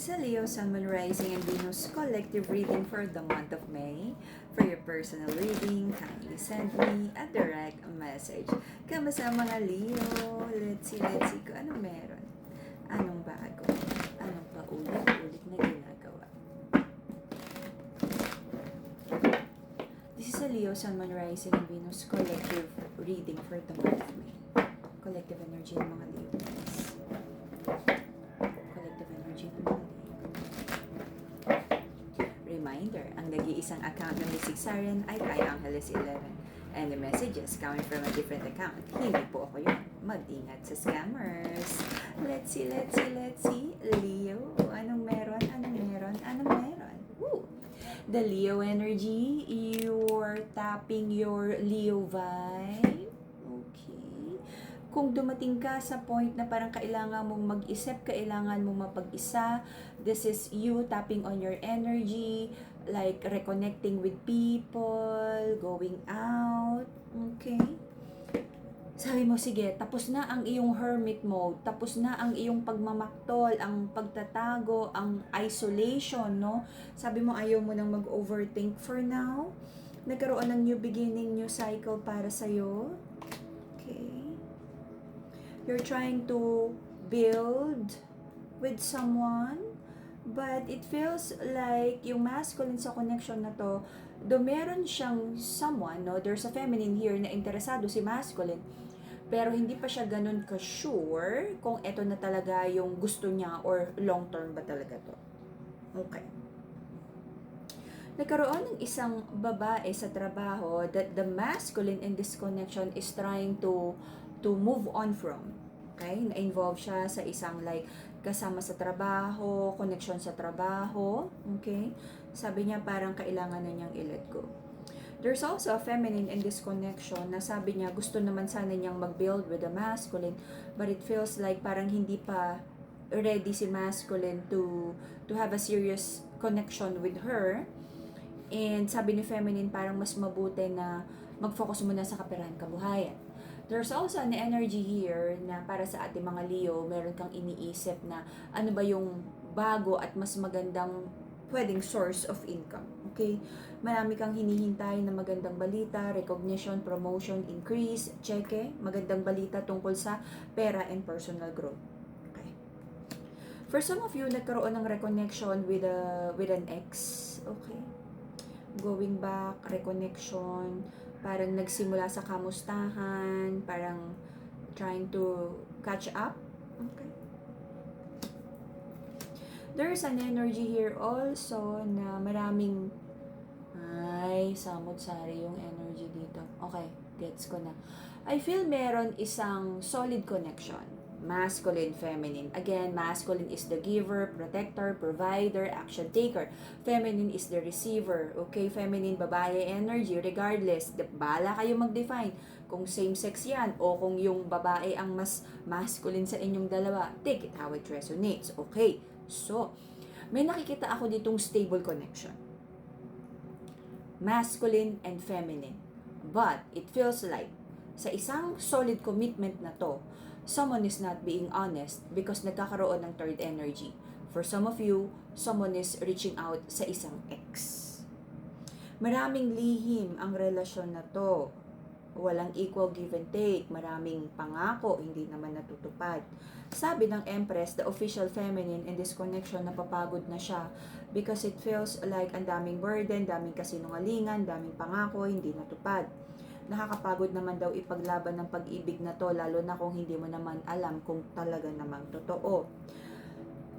This is a Leo, Sun, Moon, Rising, and Venus collective reading for the month of May. For your personal reading, kindly send me a direct message. Kamusta mga Leo? Let's see kung anong meron. Anong bago? Anong paulit-ulit na ginagawa? This is a Leo, Sun, Moon, Rising, and Venus collective reading for the month of May. Collective energy ng mga Leo, guys. Collective energy ng mga Leo. Reminder, ang nag-iisang account ng Mystic Siren ay kay Angeles 11. And the messages coming from a different account, hindi po ako yun. Mag-ingat sa scammers. Let's see. Leo, anong meron? Woo! The Leo energy, you're tapping your Leo vibe. Okay. Kung dumating ka sa point na parang kailangan mong mag-isip, kailangan mong mapag-isa, this is you tapping on your energy, like reconnecting with people, going out, okay? Sabi mo, sige, tapos na ang iyong hermit mode, tapos na ang iyong pagmamaktol, ang pagtatago, ang isolation, no? Sabi mo, ayaw mo nang mag-overthink for now. Nagkaroon ng new beginning, new cycle para sa'yo. Okay. You're trying to build with someone, but it feels like yung masculine sa connection na to, do meron siyang someone, no? There's a feminine here na interesado si masculine, pero hindi pa siya ganun ka-sure kung eto na talaga yung gusto niya or long term ba talaga to. Okay. Nagkaroon ng isang babae sa trabaho that the masculine in this connection is trying to move on from. Okay? Na-involve siya sa isang like kasama sa trabaho, connection sa trabaho. Okay? Sabi niya parang kailangan na niyang i-let go. There's also a feminine in this connection na sabi niya gusto naman sana niyang mag-build with the masculine, but it feels like parang hindi pa ready si masculine to have a serious connection with her. And sabi ni feminine parang mas mabuti na mag-focus muna sa kaperahan kabuhayan. There's also an energy here na para sa ating mga Leo, meron kang iniisip na ano ba yung bago at mas magandang pwedeng source of income. Okay? Marami kang hinihintay na magandang balita, recognition, promotion, increase, cheque, magandang balita tungkol sa pera and personal growth. Okay? For some of you, nagkaroon ng reconnection with an ex. Okay? Going back, reconnection, parang nagsimula sa kamustahan, parang trying to catch up. Okay. There's an energy here also na maraming samot-sari yung energy dito. Okay, gets ko na. I feel meron isang solid connection. Masculine, feminine. Again, masculine is the giver, protector, provider, action taker. Feminine is the receiver. Okay, feminine, babae energy. Regardless, bala kayo mag-define kung same-sex yan o kung yung babae ang mas masculine sa inyong dalawa. Take it how it resonates. Okay, so, may nakikita ako ditong stable connection. Masculine and feminine. But, it feels like sa isang solid commitment na to, someone is not being honest because nagkakaroon ng third energy. For some of you, someone is reaching out sa isang ex. Maraming lihim ang relasyon na to. Walang equal give and take. Maraming pangako, hindi naman natutupad. Sabi ng Empress, the official feminine in this connection, napapagod na siya because it feels like ang daming burden, daming kasinungalingan, daming pangako, hindi natupad. Nakakapagod naman daw ipaglaban ng pag-ibig na to, lalo na kung hindi mo naman alam kung talaga namang totoo.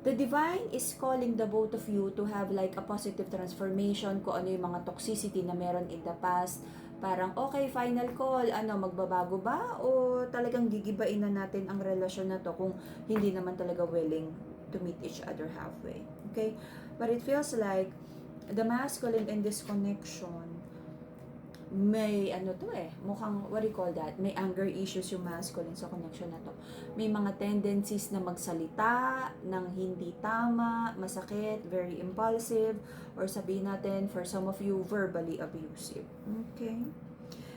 The Divine is calling the both of you to have like a positive transformation, kung ano yung mga toxicity na meron in the past. Parang, okay, final call, magbabago ba? O talagang gigibain na natin ang relasyon na to kung hindi naman talaga willing to meet each other halfway. Okay? But it feels like the masculine in this connection, may mukhang, what do you call that? May anger issues yung masculine sa connection na to. May mga tendencies na magsalita ng hindi tama, masakit, very impulsive, or sabihin natin, for some of you, verbally abusive. Okay?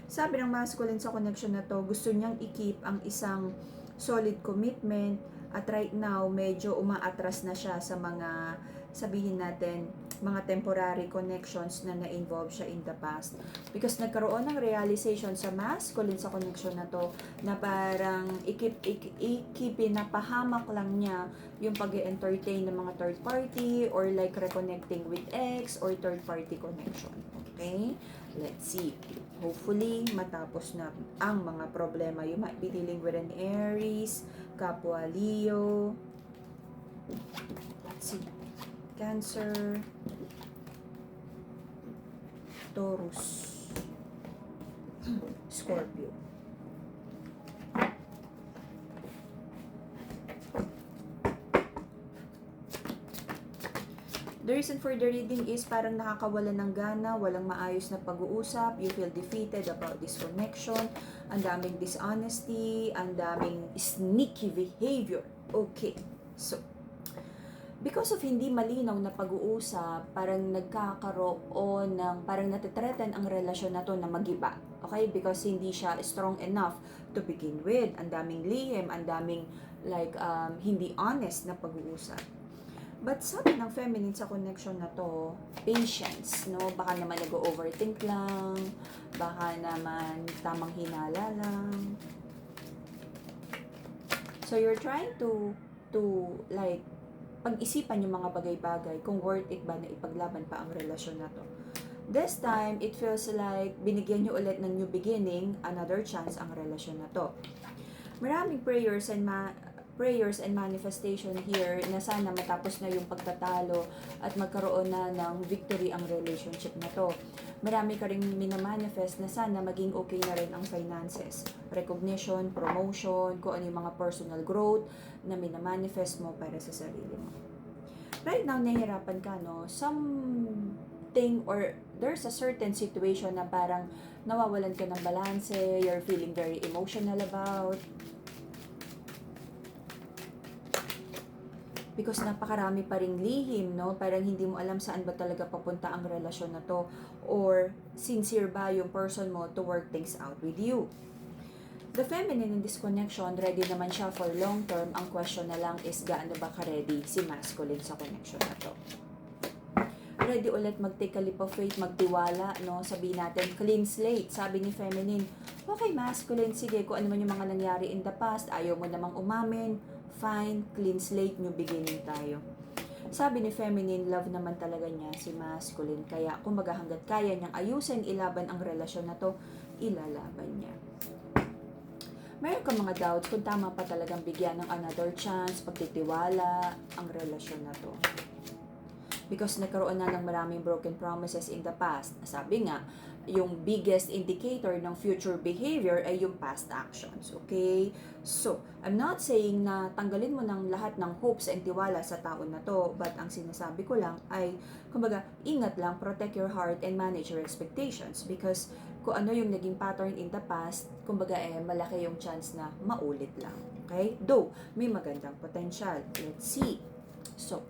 Sabi ng masculine sa connection na to, gusto niyang i-keep ang isang solid commitment, At right now, medyo umaatras na siya sa mga, sabihin natin, mga temporary connections na na-involve siya in the past. Because nagkaroon ng realization sa masculine sa connection na to, na parang pinapahamak lang niya yung pag-entertain ng mga third party or like reconnecting with ex or third party connection. Okay? Let's see. Hopefully, matapos na ang mga problema. You might be dealing with an Aries, Kapwa Leo. Let's see. Cancer, Taurus, Scorpio. The reason for the reading is parang nakakawala ng gana, walang maayos na pag-uusap, you feel defeated about this connection, ang daming dishonesty, ang daming sneaky behavior. Okay, so, because of hindi malinaw na pag-uusap, parang nagkakaroon ng, parang natitreaten ang relasyon na to na magiba. Okay? Because hindi siya strong enough to begin with. Ang daming lihim, ang daming like hindi honest na pag-uusap. But sabi ng feminine sa connection na to, patience, no? Baka naman nag-overthink lang, baka naman tamang hinala lang. So you're trying to like pag-isipan yung mga bagay-bagay kung worth it ba na ipaglaban pa ang relasyon na to. This time, it feels like binigyan nyo ulit ng new beginning, another chance ang relasyon na to. Maraming prayers and manifestation here na sana matapos na yung pagtatalo at magkaroon na ng victory ang relationship na to. Marami ka rin minamanifest na sana maging okay na rin ang finances, recognition, promotion, kung ano yung mga personal growth na minamanifest mo para sa sarili mo. Right now, nahihirapan ka, no? Something or there's a certain situation na parang nawawalan ka ng balance, you're feeling very emotional about, because napakarami pa ring lihim, no? Parang hindi mo alam saan ba talaga papunta ang relasyon na to, or sincere ba yung person mo to work things out with you. The feminine in this connection, ready naman siya for long term. Ang question na lang is gaano ba ka-ready si masculine sa connection na to. Ready ulit mag-take a leap of faith, magtiwala, no? Sabihin natin, clean slate. Sabi ni feminine, okay masculine, sige, kung ano man yung mga nangyari in the past, ayaw mo namang umamin, fine, clean slate, new beginning tayo. Sabi ni feminine, love naman talaga niya si masculine. Kaya kumbaga hanggat kaya niyang ayusin, ilaban ang relasyon na to, ilalaban niya. Meron ka mga doubts kung tama pa talagang bigyan ng another chance, pagtitiwala ang relasyon na to. Because nagkaroon na ng maraming broken promises in the past. Sabi nga, yung biggest indicator ng future behavior ay yung past actions. Okay? So, I'm not saying na tanggalin mo ng lahat ng hopes and tiwala sa tao na to, but ang sinasabi ko lang ay, kumbaga, ingat lang, protect your heart and manage your expectations. Because kung ano yung naging pattern in the past, kumbaga malaki yung chance na maulit lang. Okay? Though, may magandang potential. Let's see. So,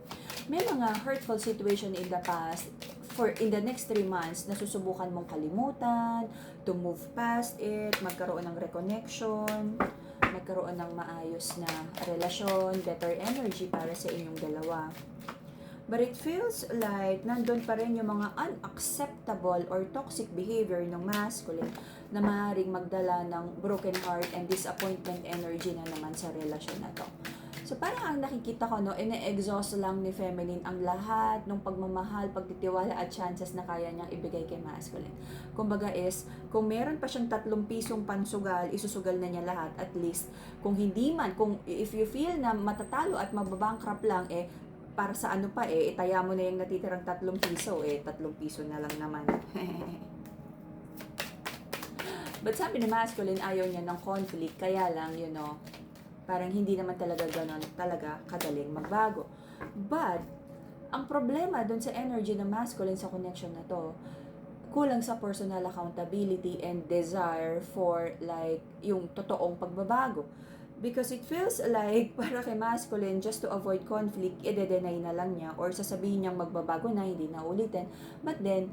may mga hurtful situation in the past for in the next 3 months na susubukan mong kalimutan, to move past it, magkaroon ng reconnection, magkaroon ng maayos na relasyon, better energy para sa inyong dalawa. But it feels like nandun pa rin yung mga unacceptable or toxic behavior ng masculine na maaaring magdala ng broken heart and disappointment energy na naman sa relasyon na to. So parang ang nakikita ko, no, ine-exhaust lang ni feminine ang lahat ng pagmamahal, pagtitiwala at chances na kaya niyang ibigay kay masculine. Kumbaga is, kung meron pa siyang 3 pisong pansugal, isusugal na niya lahat. At least, kung hindi man, kung if you feel na matatalo at mababankrupt lang, para sa ano pa, itaya mo na yung natitirang 3 piso, 3 piso na lang naman. But sabi ni masculine, ayaw niya ng conflict, kaya lang, parang hindi naman talaga ganon talaga kadaling magbago. But, ang problema dun sa energy ng masculine sa connection na to, kulang sa personal accountability and desire for like yung totoong pagbabago. Because it feels like para kay masculine, just to avoid conflict, i-deny na lang niya or sasabihin niyang magbabago na, hindi na ulitin. But then,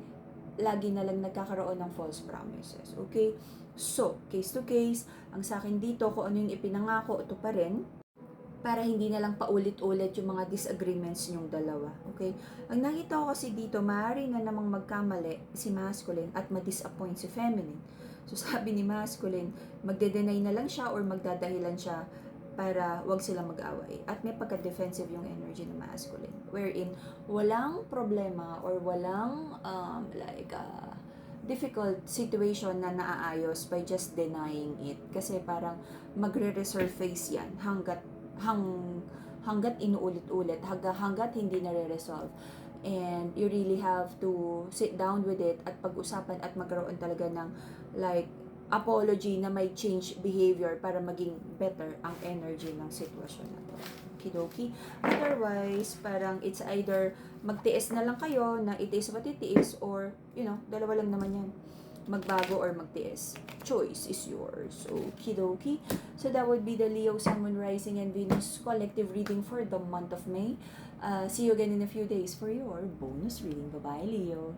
lagi na lang nagkakaroon ng false promises. Okay? So, case to case, ang sa akin dito, kung ano yung ipinangako, ito pa rin. para hindi na lang paulit-ulit yung mga disagreements nyong dalawa. Okay? Ang nakita ko kasi dito, maaari na namang magkamali si masculine at ma-disappoint si feminine. So sabi ni masculine, magde-deny na lang siya or magdadahilan siya para wag silang mag-away. At may pagka-defensive yung energy ng masculine. Wherein, walang problema or walang difficult situation na naaayos by just denying it. Kasi parang magre-resurface yan hanggat inuulit-ulit, hanggat hindi nare-resolve. And you really have to sit down with it at pag-usapan at magkaroon talaga ng like apology na may change behavior para maging better ang energy ng sitwasyon na to. Kidoki. Otherwise, parang it's either magtiis na lang kayo na it is what it is or, dalawa lang naman yan. Magbago or magtiis. Choice is yours. Okie-dokie. So that would be the Leo, Sun, Moon, Rising, and Venus collective reading for the month of May. See you again in a few days for your bonus reading. Bye-bye, Leo.